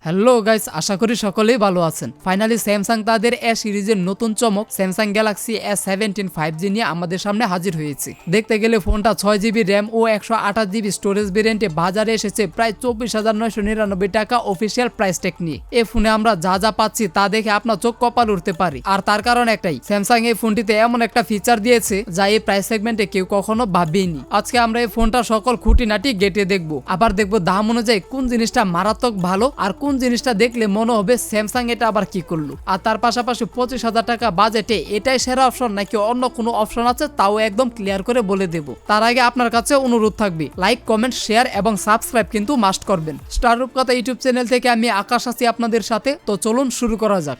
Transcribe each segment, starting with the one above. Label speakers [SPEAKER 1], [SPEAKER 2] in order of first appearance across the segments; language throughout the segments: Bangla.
[SPEAKER 1] হ্যালো গাইস, আশা করি সকলেই ভালো আছেন। ফাইনালি স্যামসাং তাদের এ সিরিজের নতুন চমক স্যামসাং গ্যালাক্সি A17 5G নিয়ে আমাদের সামনে হাজির হয়েছে। দেখতে গেলে ফোনটা 6GB র্যাম ও 128GB স্টোরেজ ভেরিয়েন্টে বাজারে এসেছে প্রায় 24,999 টাকা অফিসিয়াল প্রাইস ট্যাগ নিয়ে। এই ফোনে আমরা যা যা পাচ্ছি তা দেখে আপনার চোখ কপাল উঠতে পারে। আর তার কারণ একটাই, স্যামসাং এই ফোনটিতে এমন একটা ফিচার দিয়েছে যা এই প্রাইস সেগমেন্টে কেউ কখনো ভাবেনি। আজকে আমরা এই ফোনটা সকল খুঁটিনাটি গেটে দেখবো, আবার দেখবো দাম অনুযায়ী কোন জিনিসটা মারাত্মক ভালো আর কোন জিনিসটা দেখলে মনে হবে স্যামসাং এটা আবার কি করলো। আর তার পাশাপাশি 25,000 টাকা বাজেটে এটাই সেরা অপশন নাকি অন্য কোনো অপশন আছে তাও একদম ক্লিয়ার করে বলে দেব। তার আগে আপনার কাছে অনুরোধ থাকবে, লাইক, কমেন্ট, শেয়ার এবং সাবস্ক্রাইব কিন্তু মাস্ট করবেন। স্টার রূপকথা ইউটিউব চ্যানেল থেকে আমি আকাশ আছি আপনাদের সাথে। তো চলুন শুরু করা যাক।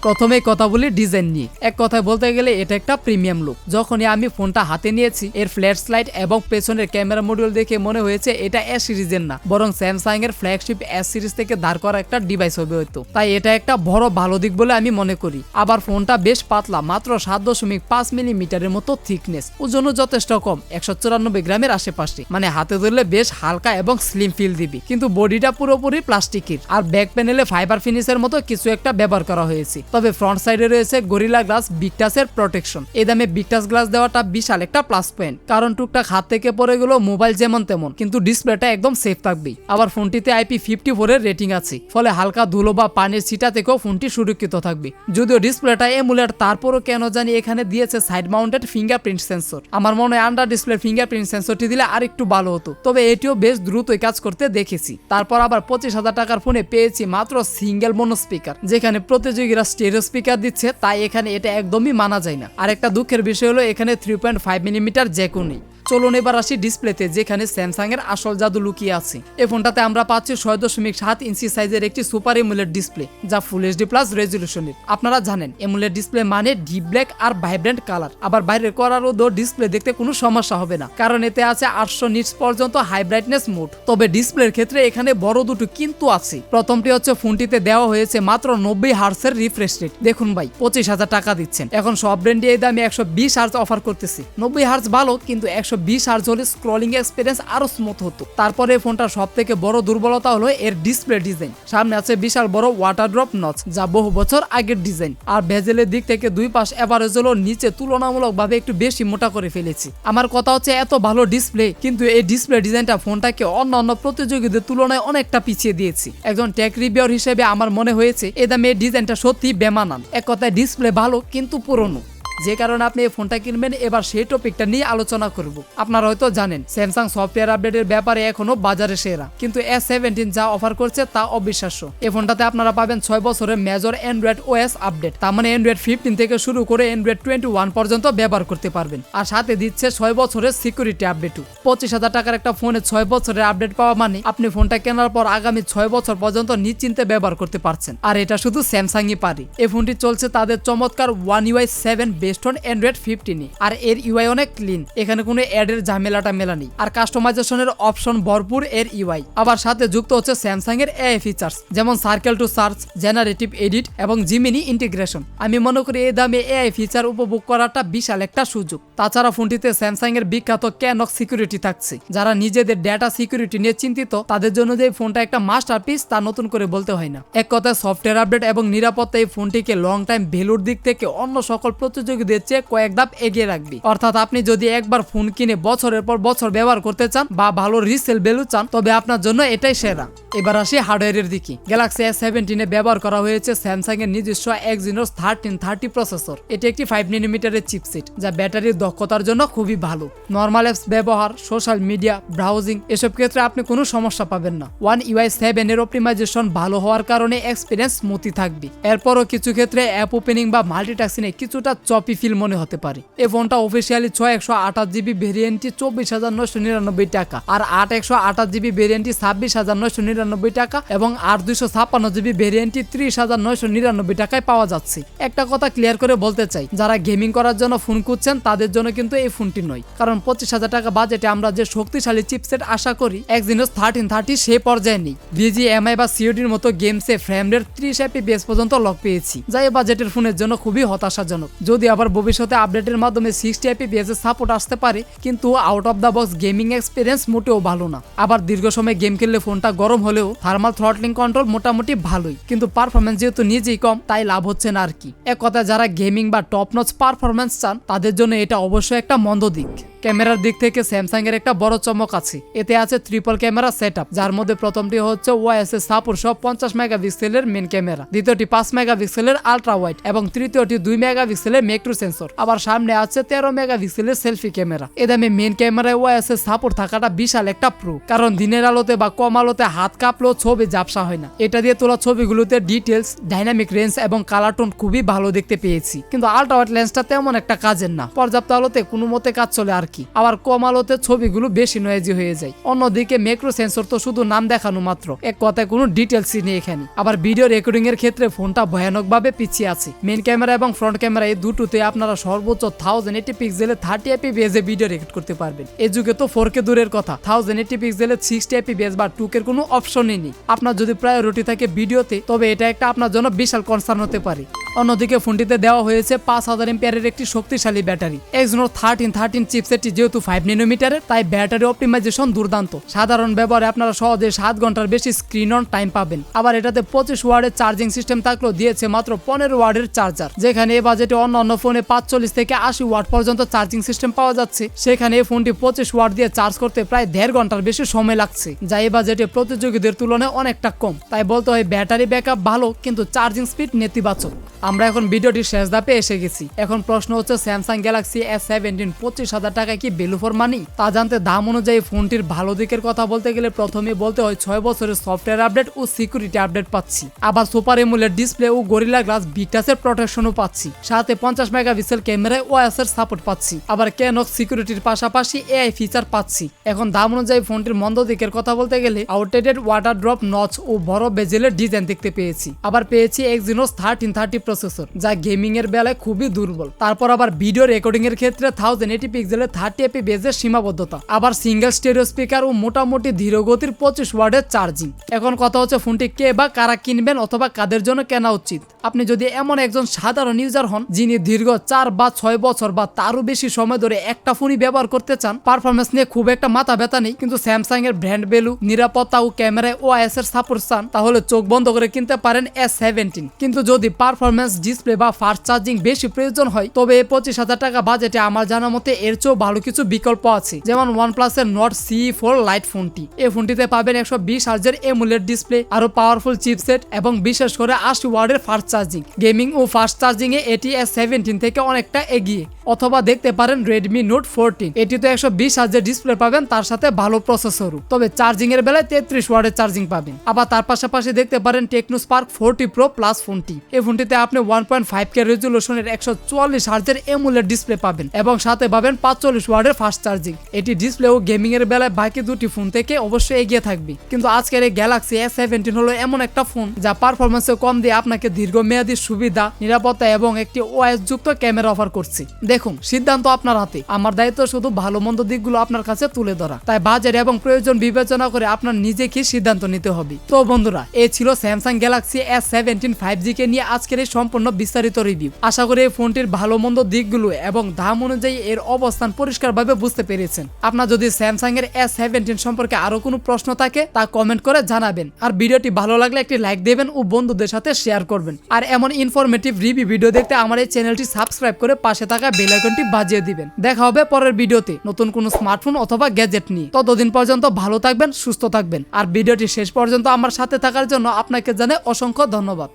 [SPEAKER 1] প্রথমে কথা বলি ডিজাইন নিয়ে। এক কথায় বলতে গেলে এটা একটা প্রিমিয়াম লুক। যখনই আমি ফোনটা হাতে নিয়েছি এর ফ্ল্যাশ লাইট এবং পেছনের ক্যামেরা মডিউল দেখে মনে হয়েছে এটা এ সিরিজের না, বরং স্যামসাং এর ফ্ল্যাগশিপ এস সিরিজ থেকে ধার করা একটা ডিভাইস হবে হয়তো। তাই এটা একটা বড় ভালো দিক বলে আমি মনে করি। আবার ফোনটা বেশ পাতলা, মাত্র 7.5 মিলিমিটারের মতো থিকনেস। ওজনও যথেষ্ট কম, 194 গ্রামের আশেপাশে, মানে হাতে ধরলে বেশ হালকা এবং স্লিম ফিল দিবি। কিন্তু বডিটা পুরোপুরি প্লাস্টিকের আর ব্যাক প্যানেলে ফাইবার ফিনিশের মতো কিছু একটা ব্যবহার করা হয়েছে। তবে ফ্রন্ট সাইডে রয়েছে গরিলা গ্লাস বিগটাসের প্রোটেকশন। এই দামে বিগটাস গ্লাস দেওয়াটা বিশাল একটা প্লাস পয়েন্ট, কারণ টুকটাক হাত থেকে পড়ে গেল মোবাইল যেমন তেমন, কিন্তু ডিসপ্লেটা একদম সেফ থাকবেই। আবার ফোনটিতে IP54 এর রেটিং আছে, ফলে হালকা ধুলো বা পানির ছিটা থেকেও ফোনটি সুরক্ষিত থাকবে। যদিও ডিসপ্লেটা এমুলেট, তারপরও কেন জানি এখানে দিয়েছে সাইড মাউন্টেড ফিঙ্গারপ্রিন্ট সেন্সর। আমার মনে হয় আন্ডার ডিসপ্লে ফিঙ্গারপ্রিন্ট সেন্সরটি দিলে আর একটু ভালো হতো, তবে এটিও বেশ দ্রুতই কাজ করতে দেখেছি। তারপর আবার 25,000 টাকার ফোনে পেয়েছি মাত্র সিঙ্গেল মোনো স্পিকার, যেখানে প্রতিযোগীরা স্টেরিও স্পিকার দিচ্ছে, তাই এখানে এটা একদমই মানা যায় না। আর একটা দুঃখের বিষয় হলো এখানে 3.5 মিলিমিটার জ্যাকও নেই। চলুন এবার আসি ডিসপ্লেতে, যেখানে স্যামসাং এর আসল জাদু লুকিয়ে আছে। এই ফোনটাতে আমরা পাচ্ছি 6.7 ইঞ্চি সাইজের একটি সুপার এমুলেট ডিসপ্লে, যা ফুল এইচডি প্লাস রেজলিউশনের। আপনারা জানেন এমুলেট ডিসপ্লে মানে ডিপ ব্ল্যাক আর ভাইব্রেন্ট কালার। আবার বাইরের করারও ডিসপ্লে দেখতে কোনো সমস্যা হবে না, কারণ এতে আছে 800 নিটস পর্যন্ত হাই ব্রাইটনেস মোড। তবে ডিসপ্লের ক্ষেত্রে এখানে বড় দুটো কিন্তু আছে। প্রথমটি হচ্ছে ফোনটিতে দেওয়া হয়েছে মাত্র 90 হার্টজের রিফ্রেশ রেট। দেখুন ভাই, 25,000 টাকা দিচ্ছেন, এখন সব ব্র্যান্ডে এই দামে 120 হার্টজ অফার করতেছে। 90 হার্টজ ভালো, কিন্তু 120 হার্টজ হলে স্ক্রলিং এক্সপিরিয়েন্স আরো স্মুথ হতো। তারপরে ফোনটার সব থেকে বড় দুর্বলতা হলো এর ডিসপ্লে ডিজাইন। সামনে আছে বিশাল বড় ওয়াটার ড্রপ নচ, যা বহু বছর আগের ডিজাইন। আর বেজেলের দিক থেকে দুই পাশ এভারেজ হলো নিচে তুলনামূলকভাবে একটু বেশি মোটা করে ফেলেছি। আমার কথা হচ্ছে এত ভালো ডিসপ্লে, কিন্তু এই ডিসপ্লে ডিজাইনটা ফোনটাকে অন্যান্য প্রতিযোগীদের তুলনায় অনেকটা পিছিয়ে দিয়েছে। একজন টেক রিভিউয়ার হিসেবে আমার মনে হয়েছে এই দামে এই ডিজাইনটা সত্যি বেমানান। এক কথায় ডিসপ্লে ভালো কিন্তু পুরনো, যে কারণে আপনি এই ফোনটা কিনবেন। এবার সেই টপিকটা নিয়ে আলোচনা করব। আপনারা হয়তো জানেন স্যামসাং সফটওয়্যার আপডেটের ব্যাপারে এখনো বাজারে সেরা, কিন্তু A17 যা অফার করছে তা অবিশ্বাস্য। এই ফোনটাতে আপনারা পাবেন 6 বছরের মেজর অ্যান্ড্রয়েড OS আপডেট, তার মানে অ্যান্ড্রয়েড 15 থেকে শুরু করে অ্যান্ড্রয়েড 21 পর্যন্ত ব্যবহার করতে পারবেন। আর সাথে দিচ্ছে 6 বছরের সিকিউরিটি আপডেটও। 25,000 টাকার একটা ফোনে 6 বছরের আপডেট পাওয়া মানে আপনি ফোনটা কেনার পর আগামী 6 বছর পর্যন্ত নিশ্চিন্তে ব্যবহার করতে পারছেন। আর এটা শুধু স্যামসাংই পারে। এই ফোনটি চলছে তাদের চমৎকার One UI 7 best on Android 15, আর এর ইউআই অনেক ক্লিন, এখানে কোনো অ্যাডের ঝামেলাটা মেলা নেই। আর কাস্টমাইজেশনের অপশন ভরপুর এর ইউআই। আবার সাথে যুক্ত হচ্ছে স্যামসাং এর এআই ফিচার্স, যেমন circle to search, generative edit এবং জিমিনি ইন্টিগ্রেশন। আমি মনে করি এই দামে এআই ফিচার উপভোগ করাটা বিশাল একটা সুযোগ। তাছাড়া ফোনটিতে স্যামসাং এর বিখ্যাত ক্যানক সিকিউরিটি থাকছে। যারা নিজেদের ডেটা সিকিউরিটি নিয়ে চিন্তিত তাদের জন্য যে ফোনটা একটা মাস্টারপিস তা নতুন করে বলতে হয় না। এক কথায় সফটওয়্যার আপডেট এবং নিরাপত্তা এই ফোনটিকে লং টাইম ভ্যালুর দিক থেকে অন্য সকল প্রতিযোগীদের চেয়ে কয়েক ধাপ এগিয়ে রাখবে। অর্থাৎ আপনি যদি একবার ফোন কিনে বছরের পর বছর ব্যবহার করতে চান বা ভালো রিসেল ভ্যালু চান, তবে আপনার জন্য এটাই সেরা। এবার আসি হার্ডওয়্যারের দিকে। গ্যালাক্সি A17 ব্যবহার করা হয়েছে স্যামসাং এর নিজস্ব Exynos 1330 প্রসেসর। এটি একটি 5 মিলিমিটারের চিপসেট, যা ব্যাটারির দক্ষতার জন্য খুবই ভালো। নর্মাল অ্যাপস ব্যবহার, সোশ্যাল মিডিয়া, ব্রাউজিং এসব ক্ষেত্রে আপনি কোনো সমস্যা পাবেন না। One UI 7 এর অপটিমাইজেশন ভালো হওয়ার কারণে এক্সপিরিয়েন্স স্মুথই থাকবে। এরপরও কিছু ক্ষেত্রে অ্যাপ ওপেনিং বা মাল্টিটাস্কিংয়ে কিছুটা চপি ফিল মনে হতে পারে। এই ফোনটা অফিসিয়ালি 128GB ভেরিয়েন্টটি 24,999 টাকা, আর 8/128GB ভেরিয়েন্টটি 26,999 টাকা এবং 8/256GB ভেরিয়েন্টটি 30,999 টাকায় পাওয়া যাচ্ছে। একটা কথা ক্লিয়ার করে বলতে চাই, যারা গেমিং করার জন্য ফোন খুঁজছেন তাদের জন্য কিন্তু এই ফোনটি নয়, কারণ 25,000 টাকা বাজেটে আমরা যে শক্তিশালী চিপসেট আশা করি Exynos 1330 সে পর্যায়ে নেই। BGMI বা COD'র মতো গেমসে ফ্রেম রেট 30 FPS পর্যন্ত লক পেয়েছি, যা এই বাজেটের ফোনের জন্য খুবই হতাশাজনক। যদি আবার ভবিষ্যতে আপডেটের মাধ্যমে 60 fps এর সাপোর্ট আসতে পারে, কিন্তু out of the box gaming experience মোটেও ভালো না। আবার দীর্ঘ সময় গেম খেললে ফোনটা গরম হলেও থার্মাল থ্রটলিং কন্ট্রোল মোটামুটি ভালোই, কিন্তু পারফরমেন্স যেহেতু নিজেই কম তাই লাভ হচ্ছে না আর কি। এক কথা যারা গেমিং বা টপ নচ পারফরমেন্স চান তাদের জন্য এটা অবশ্যই একটা মন্দ দিক। ক্যামেরার দিক থেকে স্যামসাং এর একটা বড় চমক আছে, এতে আছে ট্রিপল ক্যামেরা সেটআপ, যার মধ্যে প্রথমটি হচ্ছে ওআইএস এর সাপোর্ট সহ 50 মেগাপিক্সেলের মেইন ক্যামেরা, দ্বিতীয়টি 5 মেগাপিক্সেলের আলট্রা ওয়াইড এবং তৃতীয়টি 2 মেগাপিক্সেলের ম্যাক্রো সেন্সর। আবার সামনে আছে 13 মেগাপিক্সেলের সেলফি ক্যামেরা। এ দামে মেইন ক্যামেরায় ওআইএস এর সাপোর্ট থাকাটা বিশাল একটা প্রো, কারণ দিনের আলোতে বা কম আলোতে হাত কাঁপলেও ছবি ঝাপসা হয় না। এটা দিয়ে তোলা ছবিগুলোতে ডিটেলস, ডাইনামিক রেঞ্জ এবং কালার টোন খুবই ভালো দেখতে পেয়েছি, কিন্তু আলট্রা ওয়াইড লেন্সটা তেমন একটা কাজের না, পর্যাপ্ত আলোতে কোনো মতে কাজ চলে আর কি। আবার কম আলোতে ছবিগুলো বেশি নয়েজি হয়ে যায়। অন্যদিকে ম্যাক্রো সেন্সর তো শুধু নাম দেখানো মাত্র, এক কথায় কোনো ডিটেলসই নেই এখানে। আবার ভিডিও রেকর্ডিং এর ক্ষেত্রে ফোনটা ভয়ানকভাবে পিছিয়ে আছে। মেইন ক্যামেরা এবং ফ্রন্ট ক্যামেরা এই দুটোতে আপনারা সর্বোচ্চ 1080 পিক্সেলে 30 fps এ ভিডিও রেকর্ড করতে পারবেন। এই যুগে তো 4K দূরের কথা, 1080 পিক্সেলে 60 fps বা 2K এর কোনো অপশনই নেই। আপনার যদি প্রায়োরিটি থাকে ভিডিওতে, তবে এটা একটা আপনার জন্য বিশাল কনসার্ন হতে পারে। অন্যদিকে ফোনটিতে দেওয়া হয়েছে 5000 এমপিয়ারের একটি শক্তিশালী ব্যাটারি। Exynos 1313 চিপসেটটি যেহেতু 5 ন্যানোমিটারের, তাই ব্যাটারি অপটিমাইজেশন দুর্দান্ত। সাধারণ ব্যবহারে আপনারা সহজে 7 ঘন্টার বেশি স্ক্রিন অন টাইম পাবেন। আবার এটাতে 25 ওয়াটের চার্জিং সিস্টেম থাকলেও দিয়েছে মাত্র 15 ওয়াটের চার্জার, যেখানে এই বাজেটে অন্যান্য ফোনে 45 থেকে 80 ওয়াট পর্যন্ত চার্জিং সিস্টেম পাওয়া যাচ্ছে, সেখানে এই ফোনটি 25 ওয়াট দিয়ে চার্জ করতে প্রায় 1.5 ঘন্টার বেশি সময় লাগছে, যা এই বাজেটে প্রতিযোগীদের তুলনায় অনেকটা কম। তাই বলতে হয় ব্যাটারি ব্যাকআপ ভালো, কিন্তু চার্জিং স্পিড নেতিবাচক। আমরা এখন ভিডিওটির শেষ ধাপে এসে গেছি। এখন প্রশ্ন হচ্ছে স্যামসাং গ্যালাক্সি A17 25,000 টাকায় কি ভ্যালু ফর মানি? তা জানতে দাম অনুযায়ী ফোনটির ভালো দিকের কথা বলতে গেলে প্রথমে বলতে হয় 6 বছরের সফটওয়্যার আপডেট ও সিকিউরিটি আপডেট পাচ্ছি। আবার সুপার এমুলেট ডিসপ্লে ও গরিলা গ্লাস বিটাসের প্রোটেকশনও পাচ্ছি। সাথে 50 মেগাপিক্সেল ক্যামেরায় ওআইএস এর সাপোর্ট পাচ্ছি। আবার ক্যানক সিকিউরিটির পাশাপাশি এআই ফিচার পাচ্ছি। এখন দাম অনুযায়ী ফোনটির মন্দ দিকের কথা বলতে গেলে আউটডেটেড ওয়াটার ড্রপ নচ ও বড় বেজেলের ডিজাইন দেখতে পেয়েছি। আবার পেয়েছি Exynos 1330 প্রসেসর, যা গেমিং এর বেলায় খুবই দুর্বল। তারপর আবার ভিডিও রেকর্ডিং এর ক্ষেত্রে 1080 পিক্সেলে 30 fps এর সীমাবদ্ধতা। আবার সিঙ্গেল স্টেরিও স্পিকার ও মোটামুটি ধীর গতির 25 ওয়াটের চার্জিং। এখন কথা হচ্ছে ফোনটি কে বা কারা কিনবেন অথবা কাদের জন্য কেনা উচিত। আপনি যদি এমন একজন সাধারণ ইউজার হন যিনি দীর্ঘ 4 বা 6 বছর বা তারও বেশি সময় ধরে একটা ফোনই ব্যবহার করতে চান, পারফরমেন্স নিয়ে খুব একটা মাথা ব্যথা নেই, কিন্তু স্যামসাং এর ব্র্যান্ড ভ্যালু, নিরাপত্তা ও ক্যামেরায় ওআইএস এর সাপোর্ট চান, তাহলে চোখ বন্ধ করে কিনতে পারেন A17। কিন্তু যদি পারফরমেন্স, ডিসপ্লে বা ফাস্ট চার্জিং বেশি প্রয়োজন হয়, তবে 25,000 টাকা বাজেটে আমার জানা মতে এর চেয়েও ভালো কিছু বিকল্প আছে, যেমন OnePlus এর Nord CE4 লাইট ফোনটি। এই ফোনটিতে পাবেন 120 হার্জের এমুলেট ডিসপ্লে, আরো পাওয়ারফুল চিপসেট এবং বিশেষ করে 80 ওয়াটের ফাস্ট চার্জিং। গেমিং ও ফাস্ট চার্জিং এ এটি A17 থেকে অনেকটা এগিয়ে। অথবা দেখতে পারেন Redmi Note 14, এটি তো 120 হার্জের ডিসপ্লে পাবেন, তার সাথে ভালো প্রসেসরও, তবে চার্জিং এর বেলায় 33 ওয়াটের চার্জিং পাবেন। আবার তার পাশাপাশি দেখতে পারেন Tecno Spark 40 Pro Plus ফোনটি। এই ফোনটিতে আপনি 1.5K রেজুলেশনের 144 হার্জের এমুলেট ডিসপ্লে পাবেন এবং সাথে পাবেন 45 ওয়াটের ফাস্ট চার্জিং। এটি ডিসপ্লে ও গেমিং এর বেলায় বাকি দুটি ফোন থেকে অবশ্যই এগিয়ে থাকবে। কিন্তু আজকের এই গ্যালাক্সি A17 হলো এমন একটা ফোন যা পারফরমেন্সে কম দিয়ে আপনাকে দীর্ঘমেয়াদী সুবিধা, নিরাপত্তা এবং একটি ওআইএস যুক্ত ক্যামেরা অফার করছে। দেখুন, সিদ্ধান্ত আপনার হাতে। আমার দায়িত্ব শুধু ভালো মন্দ দিকগুলো আপনার কাছে তুলে ধরা। তাই বাজেট এবং প্রয়োজন বিবেচনা করে আপনার নিজেকে সিদ্ধান্ত নিতে হবে। তো বন্ধুরা, এই ছিল স্যামসাং গ্যালাক্সি A17 5G কে নিয়ে আজকের এই সম্পূর্ণ বিস্তারিত রিভিউ। আশা করি এই ফোনটির ভালো মন্দ দিকগুলো এবং দাম অনুযায়ী এর অবস্থান পরিষ্কারভাবে বুঝতে পেরেছেন। আপনার যদি স্যামসাং এর A17 সম্পর্কে আরো কোনো প্রশ্ন থাকে তা কমেন্ট করে জানাবেন। আর ভিডিওটি ভালো লাগলে একটি লাইক দেবেন ও বন্ধুদের সাথে শেয়ার করবেন। আর এমন ইনফরমেটিভ রিভিউ ভিডিও দেখতে আমার এই চ্যানেলটি সাবস্ক্রাইব করে পাশে থাকা বেল আইকনটি বাজিয়ে দিবেন। দেখা হবে পরের ভিডিওতে নতুন কোনো স্মার্টফোন অথবা গ্যাজেট নিয়ে। ততদিন পর্যন্ত ভালো থাকবেন, সুস্থ থাকবেন। আর ভিডিওটি শেষ পর্যন্ত আমার সাথে থাকার জন্য আপনাকে জানাই অসংখ্য ধন্যবাদ।